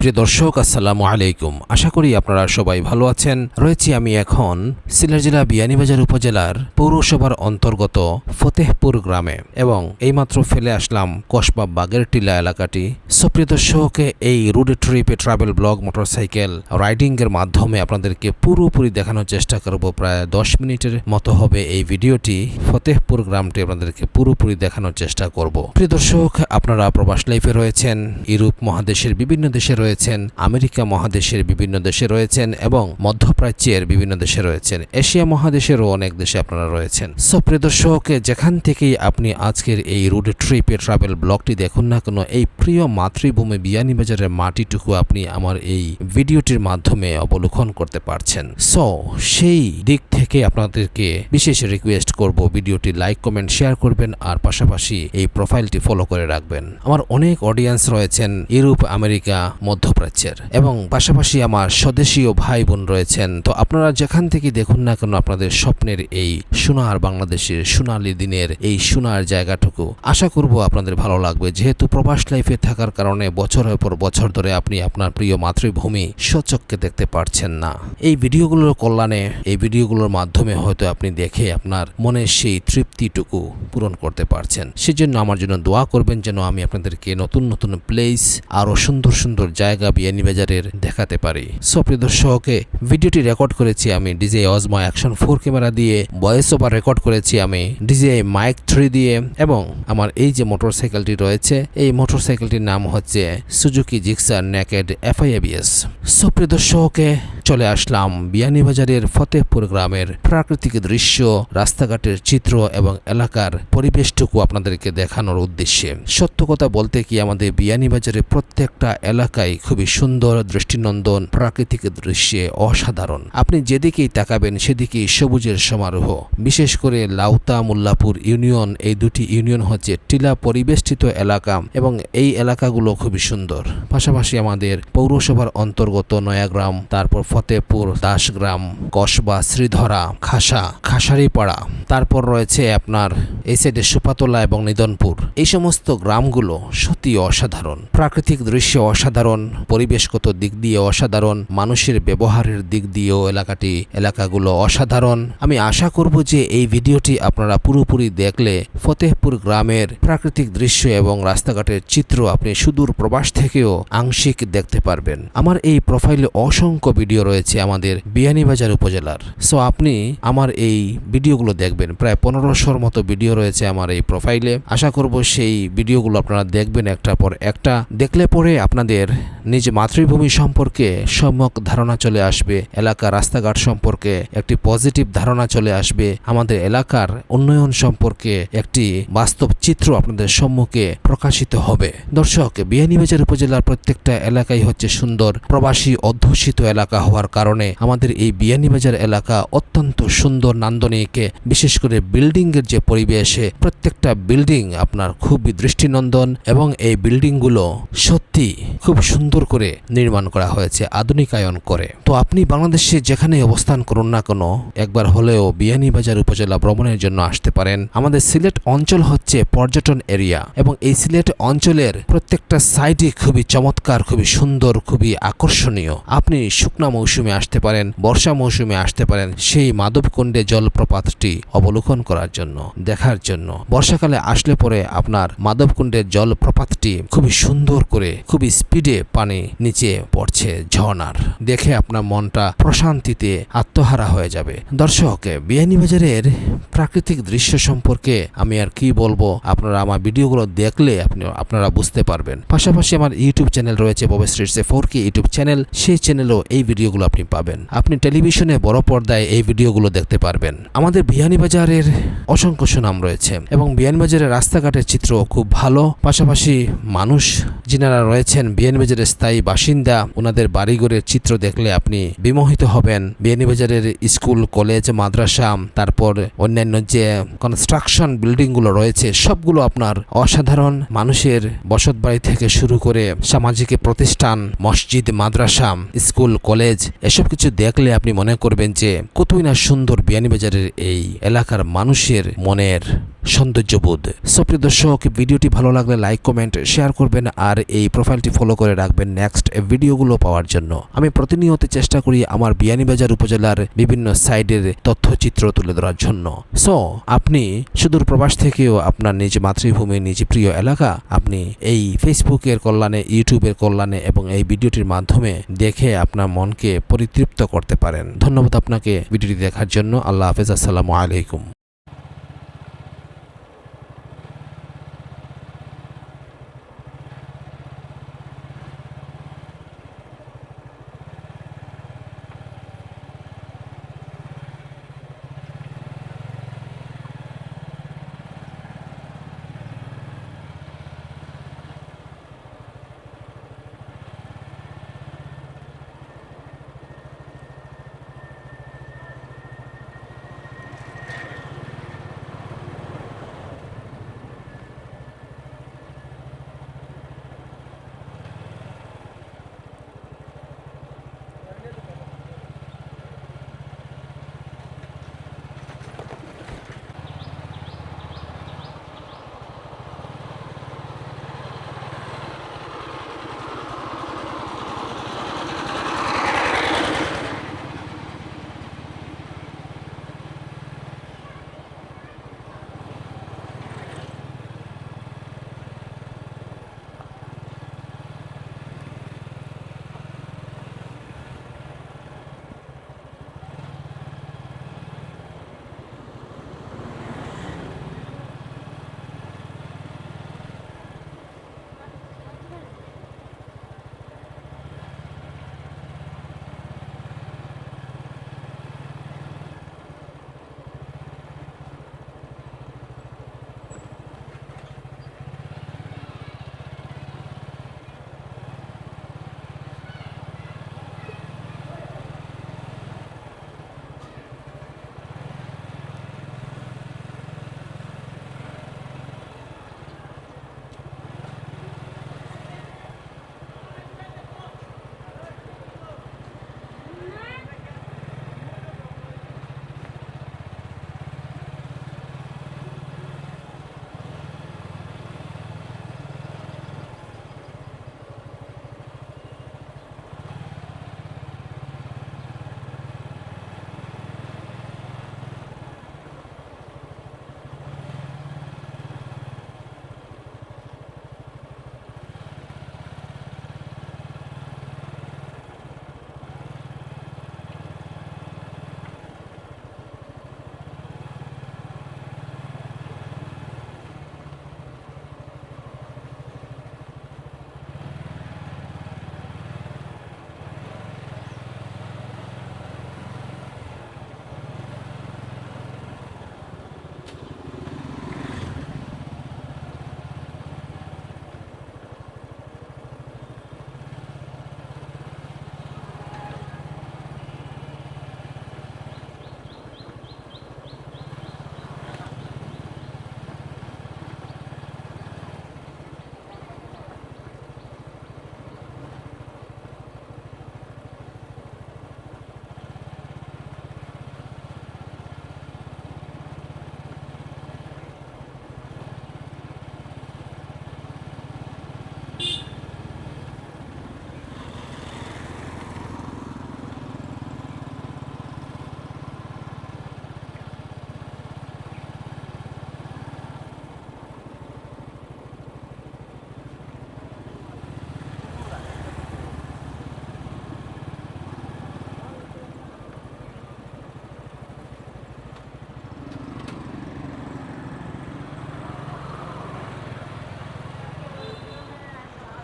প্রিয় দর্শক, আসসালামু আলাইকুম। আশা করি আপনারা সবাই ভালো আছেন। রয়েছি আমি এখন সিলেট জেলা বিয়ানীবাজার উপজেলার পৌরসভার অন্তর্গত ফতেহপুর গ্রামে এবং এইমাত্র ফেলে আসলাম কসবা বাগেরটিলা এলাকাটি। প্রিয় দর্শক, এই রোড ট্রিপে ট্রাভেল ব্লগ মোটরসাইকেল রাইডিং এর মাধ্যমে আপনাদেরকে পুরোপুরি দেখানোর চেষ্টা করব। প্রায় 10 মিনিটের মতো হবে এই ভিডিওটি। ফতেহপুর গ্রামটি আপনাদেরকে পুরোপুরি দেখানোর চেষ্টা করব। প্রিয় দর্শক, আপনারা প্রবাস লাইফে রয়েছেন, ইউরোপ মহাদেশের বিভিন্ন দেশে রয়েছেন, আমেরিকা মহাদেশের বিভিন্ন দেশে রয়েছেন এবং মধ্যপ্রাচ্যের বিভিন্ন দেশে রয়েছেন, এশিয়া মহাদেশেরও অনেক দেশে আপনারা রয়েছেন। প্রিয় দর্শক, যেখান থেকেই আপনি আজকের এই রোড ট্রিপে ট্রাভেল ব্লগটি দেখুন না কেন, এই প্রিয় মাতৃভূমি বিয়ানীবাজারের মাটিটুকু আপনি আমার এই ভিডিওটির মাধ্যমে অবলোকন করতে পারছেন। সেই দিক থেকে আপনাদেরকে বিশেষ রিকোয়েস্ট করব, ভিডিওটি লাইক কমেন্ট শেয়ার করবেন আর পাশাপাশি এই প্রোফাইলটি ফলো করে রাখবেন। আমার অনেক অডিয়েন্স রয়েছেন ইউরোপ, আমেরিকা, মধ্যপ্রাচ্যের এবং পাশাপাশি আমার স্বদেশীয় ভাই বোন রয়েছেন। তো আপনারা যেখান থেকে দেখুন না কেন, আপনাদের স্বপ্নের এই সোনার বাংলাদেশের সোনালী দিনের এই সোনার জায়গাটুকু আশা করব আপনাদের ভালো লাগবে। যেহেতু প্রবাস লাইফে থাকার কারণে বছরের পর বছর ধরে আপনি আপনার প্রিয় মাতৃভূমি স্বচক্ষে দেখতে পারছেন না। এই ভিডিওগুলোর কল্যাণে, এই ভিডিওগুলোর মাধ্যমে হয়তো আপনি দেখে আপনার মনের সেই তৃপ্তিটুকু পূরণ করতে পারছেন। সেজন্য আমার জন্য দোয়া করবেন যেন আমি আপনাদেরকে নতুন নতুন প্লেস আরো সুন্দর সুন্দর জায়গা বিয়ানীবাজারের দেখাতে পারি। প্রিয় দর্শক, ভিডিওটি রেকর্ড করেছি আমি ডিজে অজমা অ্যাকশন 4 ক্যামেরা দিয়ে, ভয়েস ওভার রেকর্ড করেছি আমি ডিজে মাইক 3 দিয়ে এবং আমার এই যে মোটরসাইকেলটি রয়েছে, এই মোটরসাইকেলটির নাম হচ্ছে সুজুকি জিক্সার নেকেড FI-ABS। প্রিয় দর্শক, চলে আসলাম বিয়ানীবাজারের ফতেহপুর গ্রামের প্রাকৃতিক দৃশ্য, রাস্তাঘাটের চিত্র এবং এলাকার পরিবেশটুকু আপনাদেরকে দেখানোর উদ্দেশ্যে। সত্য কথা বলতে কি, আমাদের বিয়ানীবাজারের প্রত্যেকটা এলাকায় খুবই সুন্দর, দৃষ্টিনন্দন, প্রাকৃতিক দৃশ্যে অসাধারণ। আপনি যেদিকেই তাকাবেন সেদিকেই সবুজের সমারোহ। বিশেষ করে লাউতা মোল্লাপুর ইউনিয়ন, এই দুটি ইউনিয়ন হচ্ছে টিলা পরিবেষ্টিত এলাকা এবং এই এলাকাগুলো খুবই সুন্দর। পাশাপাশি আমাদের পৌরসভার অন্তর্গত নয়াগ্রাম, তারপর ফতেহপুর, দাসগ্রাম, কসবা, শ্রীধরা, খাসারিপাড়া, তারপর রয়েছে আপনার এই সাইডে সুপাতলা এবং নিদনপুর। এই সমস্ত গ্রামগুলো সত্যি অসাধারণ, প্রাকৃতিক দৃশ্য অসাধারণ, পরিবেশগত দিক দিয়ে অসাধারণ, মানুষের ব্যবহারের দিক দিয়েও এলাকাগুলো অসাধারণ। আমি আশা করব যে এই ভিডিওটি আপনারা পুরোপুরি দেখলে ফতেহপুর গ্রামের প্রাকৃতিক দৃশ্য এবং রাস্তাঘাটের চিত্র আপনি সুদূর প্রবাস থেকেও আংশিক দেখতে পারবেন। আমার এই প্রোফাইলে অসংখ্য ভিডিও রয়েছে আমাদের বিয়ানীবাজার উপজেলার। আপনি আমার এই ভিডিওগুলো দেখবেন, প্রায় 1500-র মতো ভিডিও রয়েছে আমার এই প্রোফাইলে। আশা করব সেই ভিডিওগুলো আপনারা দেখবেন একটার পর একটা। দেখলে পরে আপনাদের নিজ মাতৃভূমি সম্পর্কে সম্যক ধারণা চলে আসবে, এলাকা রাস্তাঘাট সম্পর্কে একটি পজিটিভ ধারণা চলে আসবে, আমাদের এলাকার উন্নয়ন সম্পর্কে একটি বাস্তব চিত্র আপনাদের সম্মুখে প্রকাশিত হবে। দর্শক, বিয়ানীবাজার উপজেলার প্রত্যেকটা এলাকাই হচ্ছে সুন্দর, প্রবাসী অধ্যুষিত এলাকা হওয়ার কারণে আমাদের এই বিয়ানীবাজার এলাকা অত্যন্ত সুন্দর, নান্দনিক। বিশেষ করে বিল্ডিং এর যে পরিবেশে, প্রত্যেকটা বিল্ডিং আপনার খুবই দৃষ্টিনন্দন এবং এই বিল্ডিংগুলো সত্যি খুব সুন্দর করে নির্মাণ করা হয়েছে, আধুনিকায়ন করে। তো আপনি বাংলাদেশে যেখানে অবস্থান করুন না কেন, একবার হলেও বিয়ানীবাজার উপজেলা ভ্রমণের জন্য আসতে পারেন। আমাদের সিলেট অঞ্চল হচ্ছে পর্যটন এরিয়া এবং এই সিলেট অঞ্চলের প্রত্যেকটা সাইডে খুবই চমৎকার, খুবই সুন্দর, খুবই আকর্ষণীয়। আপনি শুকনা মৌসুমে আসতে পারেন, বর্ষা মৌসুমে আসতে পারেন সেই মাধবকুণ্ডে জলপ্রপাতটি অবলোকন করার জন্য, দেখার জন্য। বর্ষাকালে আসলে পরে আপনার মাধবকুণ্ডের জলপ্রপাতটি খুবই সুন্দর করে, খুবই স্পিডে পানি নিচে পড়ছে ঝর্ণার, দেখে আপনার মনটা প্রশান্তিতে আত্মহারা হয়ে যাবে। দর্শক, বিয়ানীবাজারের প্রাকৃতিক দৃশ্য সম্পর্কে আমি আর কি বলবো, আপনারা আমার ভিডিওগুলো দেখলে আপনারা বুঝতে পারবেন। পাশাপাশি আমার ইউটিউব চ্যানেল রয়েছে ববে স্ট্রিটস 4K ইউটিউব চ্যানেল, সেই চ্যানেলও এই ভিডিওগুলো আপনি পাবেন। আপনি টেলিভিশনে বড় পর্দায় এই ভিডিওগুলো দেখতে পারবেন। আমাদের বিয়ানীবাজারের অসংখ্য সুনাম রয়েছে এবং বিয়ানীবাজারের রাস্তাঘাটের চিত্র খুব ভালো। পাশাপাশি মানুষ যিনারা রয়েছেন বিয়ানীবাজারের স্থায়ী বাসিন্দা, ওনাদের বাড়িঘরের চিত্র দেখলে আপনি বিমোহিত হবেন। বিয়ানীবাজারের স্কুল, কলেজ, মাদ্রাসা, তারপর অন্যান্য যে কনস্ট্রাকশন বিল্ডিংগুলো রয়েছে সবগুলো আপনার অসাধারণ। মানুষের বসতবাড়ি থেকে শুরু করে সামাজিক প্রতিষ্ঠান, মসজিদ, মাদ্রাসা, স্কুল, কলেজ, এসব কিছু দেখলে আপনি মনে করবেন যে কতই না সুন্দর বিয়ানীবাজারের এই এলাকার মানুষের মনের সৌন্দর্যবোধ। সুপ্রিয় দর্শক, ভিডিওটি ভালো লাগলে লাইক, কমেন্ট, শেয়ার করবেন আর এই প্রোফাইলটি ফলো করে রাখবেন নেক্সট ভিডিওগুলো পাওয়ার জন্য। আমি প্রতিনিয়ত চেষ্টা করি আমার বিয়ানীবাজার উপজেলার বিভিন্ন সাইডের তথ্যচিত্র তুলে ধরার জন্য। সো আপনি সুদূর প্রবাস থেকেও আপনার নিজ মাতৃভূমি, নিজ প্রিয় এলাকা আপনি এই ফেসবুকের কল্যাণে, ইউটিউবের কল্যাণে এবং এই ভিডিওটির মাধ্যমে দেখে আপনার মনকে পরিতৃপ্ত করতে পারেন। ধন্যবাদ আপনাকে ভিডিওটি দেখার জন্য। আল্লাহ হাফেজ। আসসালামু আলাইকুম।